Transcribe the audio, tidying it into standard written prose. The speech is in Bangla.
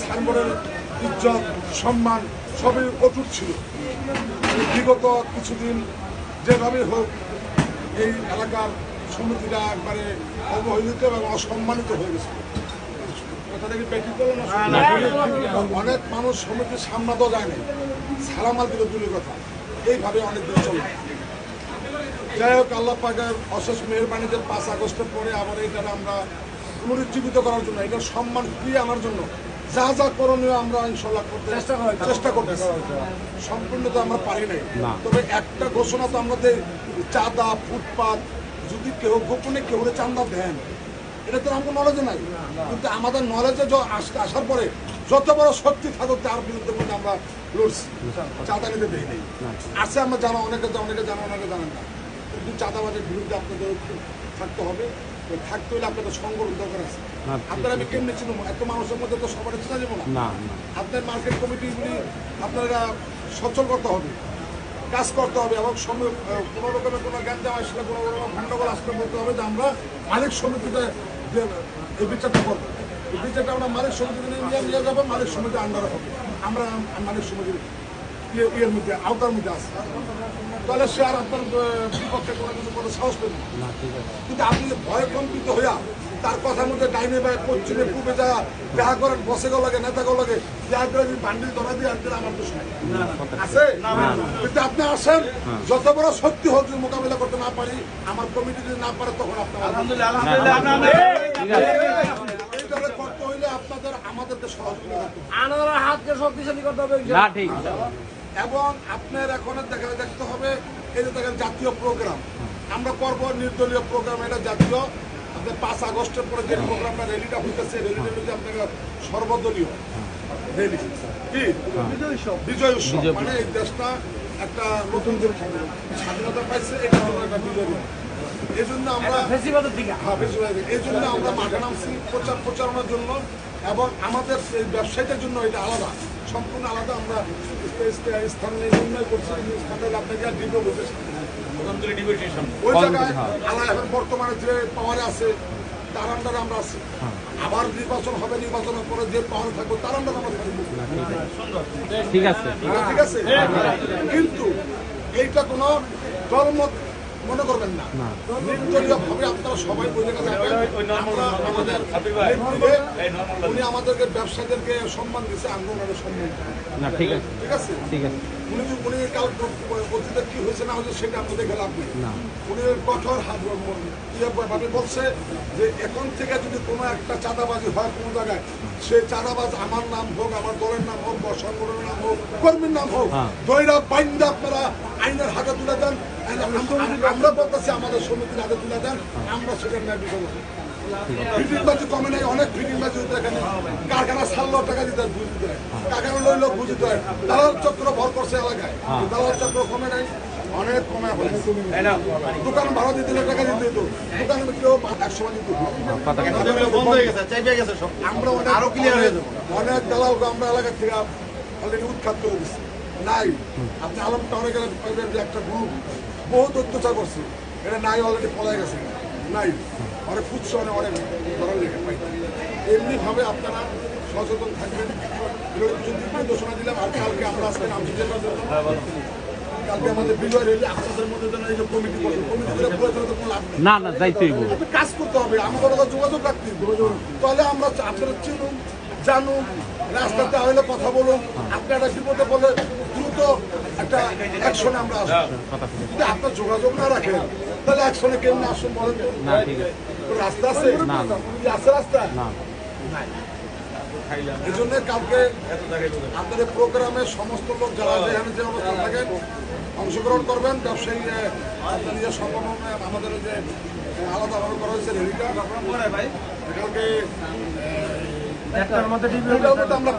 সাইনবোর্ডের ইজ্জত সম্মান সবই অটুট ছিল। বিগত কিছুদিন যেভাবে হোক এই এলাকার সমিতিটা একবারে অবহেলিত এবং অসম্মানিত হয়ে গেছে। অনেক মানুষ সমিতির সামনে তো যায় নাই, সালামাল দিল দূরের কথা, এইভাবে অনেকদিন চলে। যাই হোক, আল্লাহ পাকের অশেষ মেহরবানিতে ৫ আগস্টের পরে আবার এটা আমরা পুনরুজ্জীবিত করার জন্য, এটার সম্মান ফিরিয়ে আনার জন্য যা যা করণীয় আমরা ইনশাল্লাহ করতে চেষ্টা করতেছি। সম্পূর্ণ তো আমরা পারি নাই, তবে একটা ঘোষণা তো আমাদের চাঁদা ফুটপাত যদি কেউ গোপনে কেউ চাঁদা দেন, এটা তো আমাদের নলেজে নাই, কিন্তু আমাদের নলেজে আসার পরে যত বড় শক্তি থাকুক তার বিরুদ্ধে মধ্যে আমরা লড়ছি। চাঁদা নিতে দেই নেই আছে, আমরা জানো, অনেকে জানো অনেকে জানেন না, কিন্তু চাঁদাবাজের বিরুদ্ধে আপনাদের থাকতে হবে। থাকতে হলে আপনাদের সংগঠন দরকার আছে। আপনারা আমি কেমনি চিনব, এত মানুষের মধ্যে তো সবার চেনা যাবো না। আপনার মার্কেট কমিটিগুলি আপনারা সচল করতে হবে, কাজ করতে হবে, এবং কোনো রকমের কোনো গ্যাঞ্জাম আসলে কোনো রকম গন্ডগোল আসলে বলতে হবে যে আমরা মালিক সমিতিতে যে এই বিচারটা করবো, এই বিচারটা আমরা মালিক সমিতিতে নিয়ে যাবো, মালিক সমিতির আন্ডারে হবে। আমরা মালিক সমিতির ইয়ের মধ্যে আওতার মধ্যে আছে, তাহলে সে আর আপনার বিপক্ষে কোনো কিছু করে সাহস পেল না। কিন্তু আপনি ভয় কম্পিত হইয়া তার কথার মধ্যে ডাইনে বা পশ্চিমে পূর্বে যা দেখা করেন, বসে গো লাগে, নেতা গো লাগে, দেখা করে বান্ডিল ধরা দিয়ে আসলে আমার দোষ নাই আছে। কিন্তু আপনি আসেন, যত বড় শক্তি হোক যদি মোকাবিলা করতে না পারি, আমার কমিটি যদি না পারে, তখন আপনার করতে হইলে আপনাদের আমাদেরকে সহযোগিতা হাতকে শক্তিশালী করতে হবে। এবং আপনার এখন দেখতে হবে, এই যে দেখেন জাতীয় প্রোগ্রাম আমরা করবো, নির্দলীয় প্রোগ্রাম, এটা জাতীয়। আপনার ৫ আগস্টের পরে যে প্রোগ্রামটা র্যালিটা হইতেছে, র্যালিটা হচ্ছে আপনার সর্বদলীয় র্যালি, কি বিজয় উৎসব, মানে এই দেশটা একটা নতুন যে স্বাধীনতা পাইছে, এটার জন্য একটা বিজয়। এই জন্য আমরা এই জন্য আমরা মাঠে নামছি প্রচারণার জন্য, এবং আমাদের ব্যবসায়ীদের জন্য এটা আলাদা, সম্পূর্ণ আলাদা। আমরা স্থান নির্ণয় করছি, স্থানে আপনাকে ডিপো বসেছি ওই জায়গায়। এখন বর্তমানে যে পাওয়ারে আছে তার আন্ডারে আমরা আছি, আবার নির্বাচন হবে, নির্বাচনের পরে যে পাওয়ারে থাকবো তার আন্ডারে আমরা থাকবো। ঠিক আছে, কিন্তু এইটা কোনো দলমত মনে করবেন না, নির্দলীয় ভাবে আপনারা সবাই বুঝে গেছেন। উনি আমাদেরকে ব্যবসায়ীদেরকে সম্মান দিচ্ছে, আন্দোলনের সম্মান। ঠিক আছে, উনি কাল অতীতে কি হয়েছে না হয়েছে সেটা আমাদের গেলাম না। উনি কঠোর ভাবে বলছে যে এখন থেকে যদি কোনো একটা চাঁদাবাজি হয় কোনো জায়গায়, সেই চাঁদাবাজ আমার নাম হোক, আমার দলের নাম হোক, বা সংগঠনের নাম হোক, কর্মীর নাম হোক, দৈরা বাইন্দা আপনারা আইনের হাতে তুলে দেন। আমরা বলতেছি আমাদের সমিতির হাতে তুলে দেন, আমরা সেখানে ন্যায় বিচার করব। ফিটিংবাজি কমে নাই, অনেক ফিটিংবাজি হইতে এখানে কারখানা ছাড়লো, টাকা দিতে হয়, বুঝতে হয়, কারখানা লইলো বুঝতে হয়, দালাল চক্র ভর করছে এলাকায়, দালাল চক্র কমে নাই, অনেক কমে। দোকান ভাড়া দিতে টাকা দিতে হতো, দোকানে কেউ 100 দিত। আমরা অনেক দালালকে আমরা এলাকা থেকে অলরেডি উৎখাত করে দিচ্ছি। নাই, আপনি আলম টাউনে গেলে একটা গ্রুপ বহুত অত্যাচার করছে, এটা নাই, অলরেডি পলাই গেছে, নাই, অনেক ফুটছে, অনেক ধরার লেখা পাই। এমনিভাবে আপনারা সচেতন থাকবেন। কিছু নির্দেশনা দিলাম, আর কালকে আমরা আসলে কালকে আমাদের বিজয় রেলি আপনাদের মধ্যে এই যে কমিটি করবে, কমিটি করে পরিচালিত কোনো লাভ নেই, না যাইতেই কাজ করতে হবে, আমাদের যোগাযোগ রাখতে হবে, তাহলে আমরা আপনারা চিনুন, জানুন, রাস্তাতে হলে কথা বলুন, আপনি একটা বিপদে বলে দ্রুত একটা অ্যাকশনে আমরা আসবো। যদি আপনার যোগাযোগ না রাখেন, তাহলে অ্যাকশনে কেমনি আসুন বলেন? রাস্তা আছে, রাস্তা এই জন্য কালকে আপনাদের প্রোগ্রামে সমস্ত লোক যারা যেখানে যে অবস্থা থাকেন অংশগ্রহণ করবেন। ব্যবসায়ী আপনার নিজের সংগঠনে আমাদের যে আলাদাভাবে করা হয়েছে রেলিটা, কালকে আমরা